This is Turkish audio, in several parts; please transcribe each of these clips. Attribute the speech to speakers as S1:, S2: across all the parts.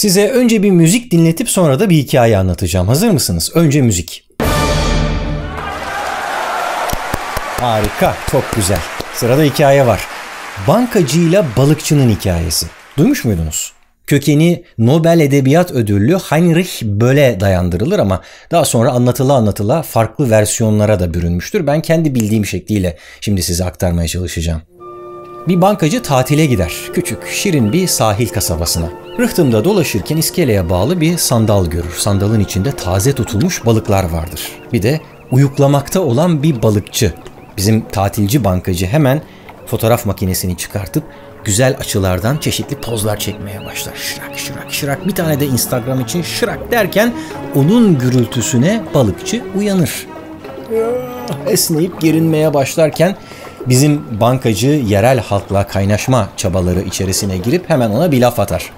S1: Size önce bir müzik dinletip sonra da bir hikaye anlatacağım. Hazır mısınız? Önce müzik. Harika, çok güzel. Sırada hikaye var. Bankacıyla balıkçının hikayesi. Duymuş muydunuz? Kökeni Nobel Edebiyat Ödüllü Heinrich Böll'e dayandırılır ama daha sonra anlatıla farklı versiyonlara da bürünmüştür. Ben kendi bildiğim şekliyle şimdi size aktarmaya çalışacağım. Bir bankacı tatile gider. Küçük, şirin bir sahil kasabasına. Rıhtımda dolaşırken iskeleye bağlı bir sandal görür. Sandalın içinde taze tutulmuş balıklar vardır. Bir de uyuklamakta olan bir balıkçı. Bizim tatilci bankacı hemen fotoğraf makinesini çıkartıp güzel açılardan çeşitli pozlar çekmeye başlar. Şırak şırak şırak. Bir tane de Instagram için şırak derken onun gürültüsüne balıkçı uyanır. Esneyip gerinmeye başlarken bizim bankacı yerel halkla kaynaşma çabaları içerisine girip hemen ona bir laf atar.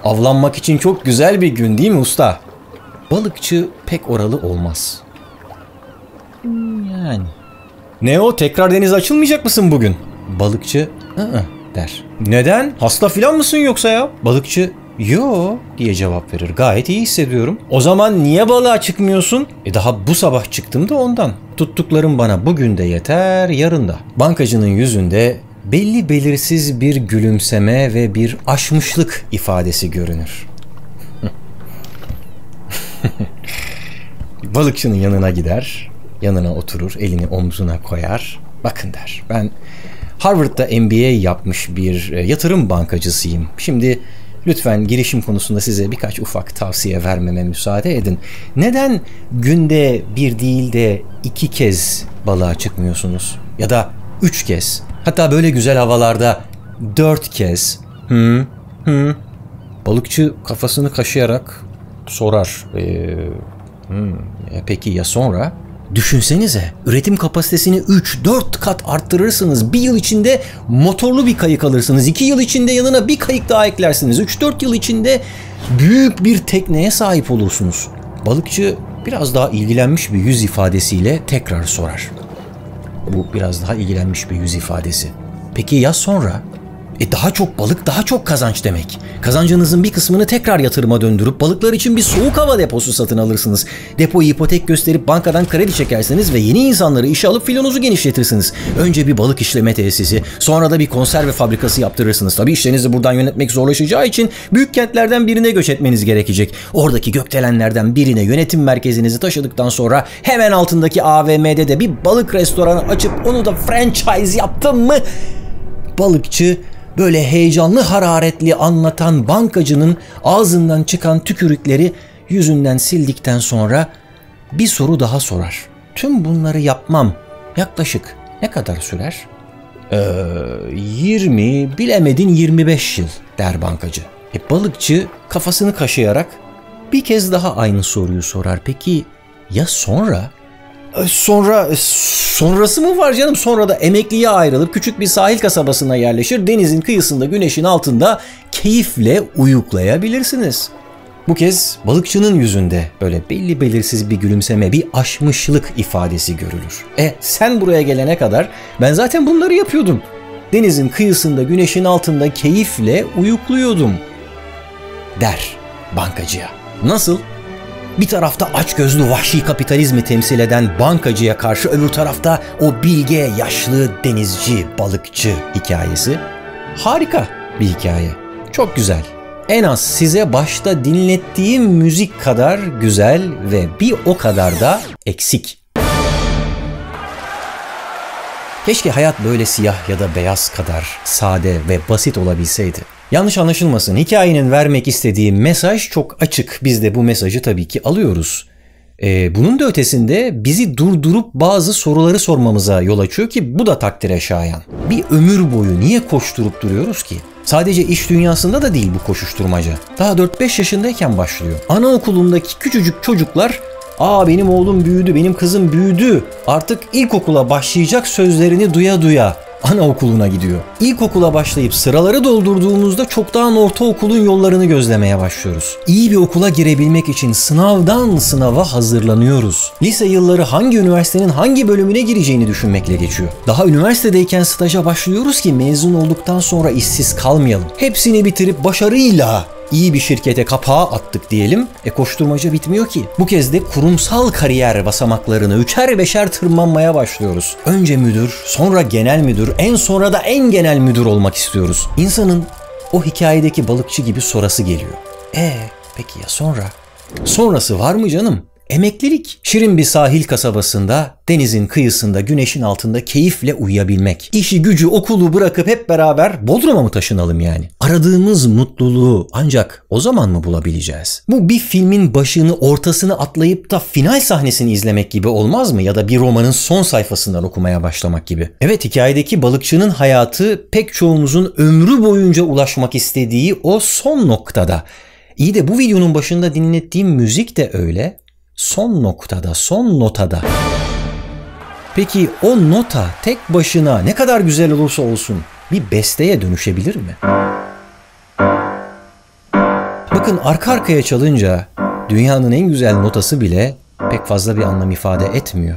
S1: Avlanmak için çok güzel bir gün değil mi usta? Balıkçı pek oralı olmaz. Yani. Ne o, tekrar denize açılmayacak mısın bugün? Balıkçı der. Neden? Hasta filan mısın yoksa ya? Balıkçı yo diye cevap verir. Gayet iyi hissediyorum. O zaman niye balığa çıkmıyorsun? Daha bu sabah çıktım da ondan. Tuttuklarım bana bugün de yeter, yarın da. Bankacının yüzünde belli belirsiz bir gülümseme ve bir aşmışlık ifadesi görünür. Balıkçının yanına gider, yanına oturur, elini omzuna koyar. Bakın der, ben Harvard'da MBA yapmış bir yatırım bankacısıyım. Şimdi lütfen girişim konusunda size birkaç ufak tavsiye vermeme müsaade edin. Neden günde bir değil de 2 kez balığa çıkmıyorsunuz? Ya da 3 kez? Hatta böyle güzel havalarda 4 kez? Balıkçı kafasını kaşıyarak sorar. Peki ya sonra? Düşünsenize, üretim kapasitesini 3-4 kat arttırırsınız. 1 yıl içinde motorlu bir kayık alırsınız. 2 yıl içinde yanına bir kayık daha eklersiniz. 3-4 yıl içinde büyük bir tekneye sahip olursunuz. Balıkçı biraz daha ilgilenmiş bir yüz ifadesiyle tekrar sorar. Bu biraz daha ilgilenmiş bir yüz ifadesi. Peki ya sonra? Daha çok balık, daha çok kazanç demek. Kazancınızın bir kısmını tekrar yatırıma döndürüp balıklar için bir soğuk hava deposu satın alırsınız. Depoyu ipotek gösterip bankadan kredi çekersiniz ve yeni insanları işe alıp filonuzu genişletirsiniz. Önce bir balık işleme tesisi, sonra da bir konserve fabrikası yaptırırsınız. Tabii işlerinizi buradan yönetmek zorlaşacağı için büyük kentlerden birine göç etmeniz gerekecek. Oradaki gökdelenlerden birine yönetim merkezinizi taşıdıktan sonra hemen altındaki AVM'de de bir balık restoranı açıp onu da franchise yaptım mı? Balıkçı böyle heyecanlı hararetli anlatan bankacının ağzından çıkan tükürükleri yüzünden sildikten sonra bir soru daha sorar. Tüm bunları yapmam yaklaşık ne kadar sürer? 20 bilemedin 25 yıl der bankacı. Balıkçı kafasını kaşıyarak bir kez daha aynı soruyu sorar. Peki ya sonra? Sonrası mı var canım? Sonra da emekliye ayrılıp küçük bir sahil kasabasına yerleşir. Denizin kıyısında, güneşin altında keyifle uyuklayabilirsiniz. Bu kez balıkçının yüzünde böyle belli belirsiz bir gülümseme, bir aşmışlık ifadesi görülür. Sen buraya gelene kadar ben zaten bunları yapıyordum. Denizin kıyısında, güneşin altında keyifle uyukluyordum der bankacıya. Nasıl? Bir tarafta açgözlü vahşi kapitalizmi temsil eden bankacıya karşı öbür tarafta o bilge, yaşlı denizci, balıkçı hikayesi. Harika bir hikaye. Çok güzel. En az size başta dinlettiğim müzik kadar güzel ve bir o kadar da eksik. Keşke hayat böyle siyah ya da beyaz kadar sade ve basit olabilseydi. Yanlış anlaşılmasın, hikayenin vermek istediği mesaj çok açık. Biz de bu mesajı tabii ki alıyoruz. Bunun da ötesinde bizi durdurup bazı soruları sormamıza yol açıyor ki bu da takdire şayan. Bir ömür boyu niye koşturup duruyoruz ki? Sadece iş dünyasında da değil bu koşuşturmaca. Daha 4-5 yaşındayken başlıyor. Anaokulundaki küçücük çocuklar benim oğlum büyüdü, benim kızım büyüdü, artık ilkokula başlayacak sözlerini duya duya anaokuluna gidiyor. İlkokula başlayıp sıraları doldurduğumuzda çoktan ortaokulun yollarını gözlemeye başlıyoruz. İyi bir okula girebilmek için sınavdan sınava hazırlanıyoruz. Lise yılları hangi üniversitenin hangi bölümüne gireceğini düşünmekle geçiyor. Daha üniversitedeyken staja başlıyoruz ki mezun olduktan sonra işsiz kalmayalım. Hepsini bitirip başarıyla iyi bir şirkete kapağı attık diyelim. Koşturmaca bitmiyor ki. Bu kez de kurumsal kariyer basamaklarını üçer beşer tırmanmaya başlıyoruz. Önce müdür, sonra genel müdür, en sonra da en genel müdür olmak istiyoruz. İnsanın o hikayedeki balıkçı gibi sorası geliyor. Peki ya sonra? Sonrası var mı canım? Emeklilik. Şirin bir sahil kasabasında, denizin kıyısında, güneşin altında keyifle uyuyabilmek. İşi gücü, okulu bırakıp hep beraber Bodrum'a mı taşınalım yani? Aradığımız mutluluğu ancak o zaman mı bulabileceğiz? Bu bir filmin başını, ortasını atlayıp da final sahnesini izlemek gibi olmaz mı? Ya da bir romanın son sayfasından okumaya başlamak gibi. Evet, hikayedeki balıkçının hayatı pek çoğumuzun ömrü boyunca ulaşmak istediği o son noktada. İyi de bu videonun başında dinlettiğim müzik de öyle. Son noktada, son notada. Peki o nota tek başına ne kadar güzel olursa olsun bir besteye dönüşebilir mi? Bakın arka arkaya çalınca dünyanın en güzel notası bile pek fazla bir anlam ifade etmiyor.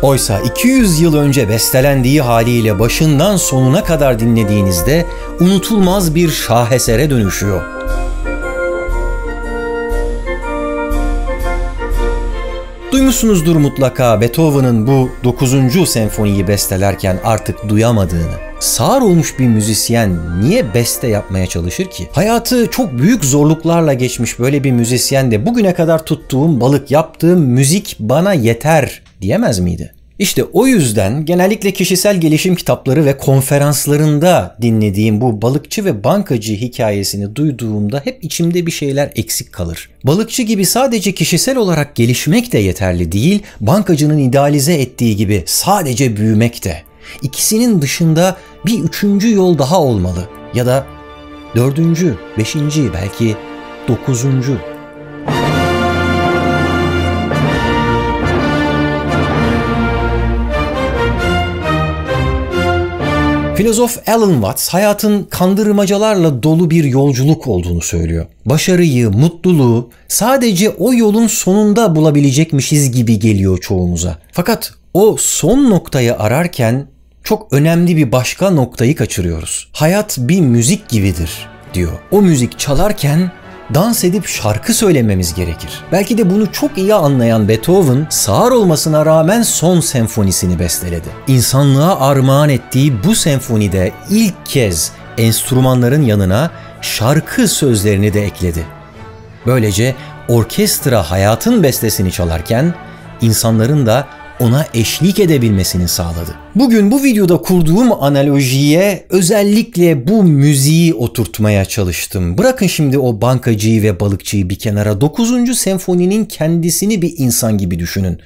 S1: Oysa 200 yıl önce bestelendiği haliyle başından sonuna kadar dinlediğinizde unutulmaz bir şahesere dönüşüyor. Duymuşsunuzdur mutlaka Beethoven'ın bu 9. senfoniyi bestelerken artık duyamadığını. Sağır olmuş bir müzisyen niye beste yapmaya çalışır ki? Hayatı çok büyük zorluklarla geçmiş böyle bir müzisyen de bugüne kadar tuttuğum balık, yaptığım müzik bana yeter diyemez miydi? İşte o yüzden genellikle kişisel gelişim kitapları ve konferanslarında dinlediğim bu balıkçı ve bankacı hikayesini duyduğumda hep içimde bir şeyler eksik kalır. Balıkçı gibi sadece kişisel olarak gelişmek de yeterli değil, bankacının idealize ettiği gibi sadece büyümek de. İkisinin dışında bir üçüncü yol daha olmalı. Ya da dördüncü, beşinci, belki dokuzuncu. Filozof Alan Watts hayatın kandırmacalarla dolu bir yolculuk olduğunu söylüyor. Başarıyı, mutluluğu sadece o yolun sonunda bulabilecekmişiz gibi geliyor çoğumuza. Fakat o son noktayı ararken çok önemli bir başka noktayı kaçırıyoruz. Hayat bir müzik gibidir diyor. O müzik çalarken dans edip şarkı söylememiz gerekir. Belki de bunu çok iyi anlayan Beethoven, sağır olmasına rağmen son senfonisini besteledi. İnsanlığa armağan ettiği bu senfonide ilk kez enstrümanların yanına şarkı sözlerini de ekledi. Böylece orkestra hayatın bestesini çalarken insanların da ona eşlik edebilmesini sağladı. Bugün bu videoda kurduğum analojiye özellikle bu müziği oturtmaya çalıştım. Bırakın şimdi o bankacıyı ve balıkçıyı bir kenara. 9. senfoninin kendisini bir insan gibi düşünün.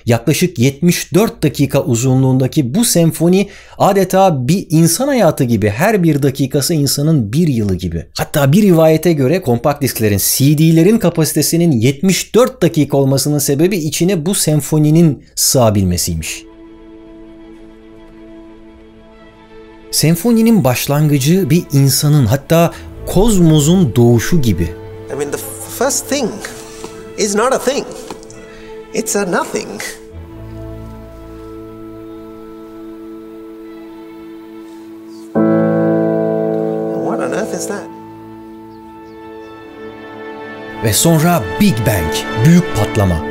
S1: Yaklaşık 74 dakika uzunluğundaki bu senfoni adeta bir insan hayatı gibi, her bir dakikası insanın bir yılı gibi. Hatta bir rivayete göre kompakt disklerin, CD'lerin kapasitesinin 74 dakika olmasının sebebi içine bu senfoninin sığabilmesiymiş. Senfoninin başlangıcı bir insanın, hatta kozmosun doğuşu gibi.
S2: I mean, the first thing is not a thing. It's a nothing. What on earth is that?
S1: Ve sonra Big Bang, büyük patlama.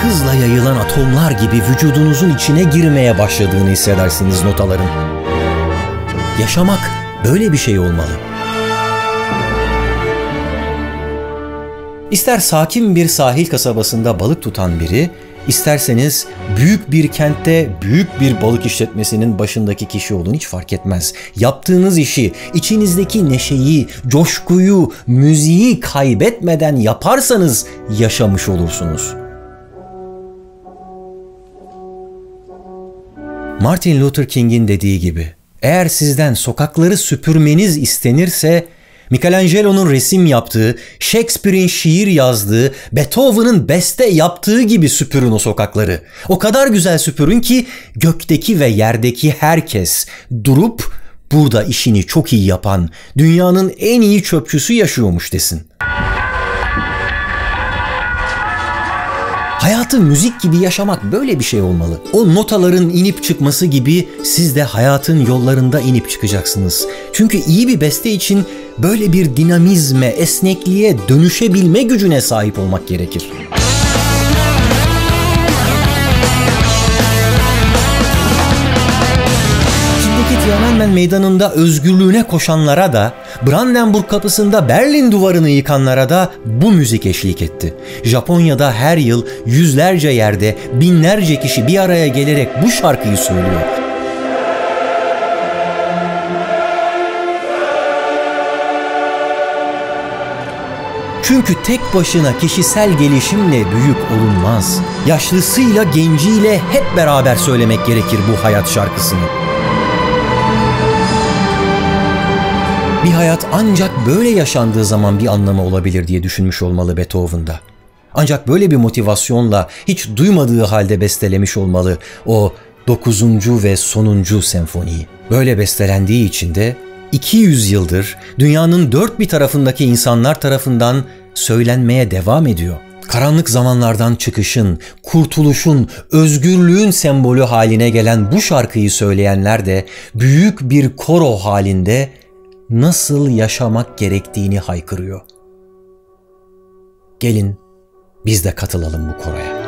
S1: Hızla yayılan atomlar gibi vücudunuzun içine girmeye başladığını hissedersiniz notaların. Yaşamak böyle bir şey olmalı. İster sakin bir sahil kasabasında balık tutan biri, isterseniz büyük bir kentte büyük bir balık işletmesinin başındaki kişi olun, hiç fark etmez. Yaptığınız işi, içinizdeki neşeyi, coşkuyu, müziği kaybetmeden yaparsanız yaşamış olursunuz. Martin Luther King'in dediği gibi, eğer sizden sokakları süpürmeniz istenirse Michelangelo'nun resim yaptığı, Shakespeare'in şiir yazdığı, Beethoven'ın beste yaptığı gibi süpürün o sokakları. O kadar güzel süpürün ki gökteki ve yerdeki herkes durup burada işini çok iyi yapan, dünyanın en iyi çöpçüsü yaşıyormuş desin. Hayatı müzik gibi yaşamak böyle bir şey olmalı. O notaların inip çıkması gibi siz de hayatın yollarında inip çıkacaksınız. Çünkü iyi bir beste için böyle bir dinamizme, esnekliğe, dönüşebilme gücüne sahip olmak gerekir. Tiananmen Meydanı'nda özgürlüğüne koşanlara da, Brandenburg kapısında Berlin duvarını yıkanlara da bu müzik eşlik etti. Japonya'da her yıl yüzlerce yerde binlerce kişi bir araya gelerek bu şarkıyı söylüyor. Çünkü tek başına kişisel gelişimle büyük olunmaz. Yaşlısıyla genciyle hep beraber söylemek gerekir bu hayat şarkısını. Bir hayat ancak böyle yaşandığı zaman bir anlamı olabilir diye düşünmüş olmalı Beethoven'da. Ancak böyle bir motivasyonla hiç duymadığı halde bestelemiş olmalı o 9. ve sonuncu senfoniyi. Böyle bestelendiği için de 200 yıldır dünyanın dört bir tarafındaki insanlar tarafından söylenmeye devam ediyor. Karanlık zamanlardan çıkışın, kurtuluşun, özgürlüğün sembolü haline gelen bu şarkıyı söyleyenler de büyük bir koro halinde nasıl yaşamak gerektiğini haykırıyor. Gelin biz de katılalım bu koroya.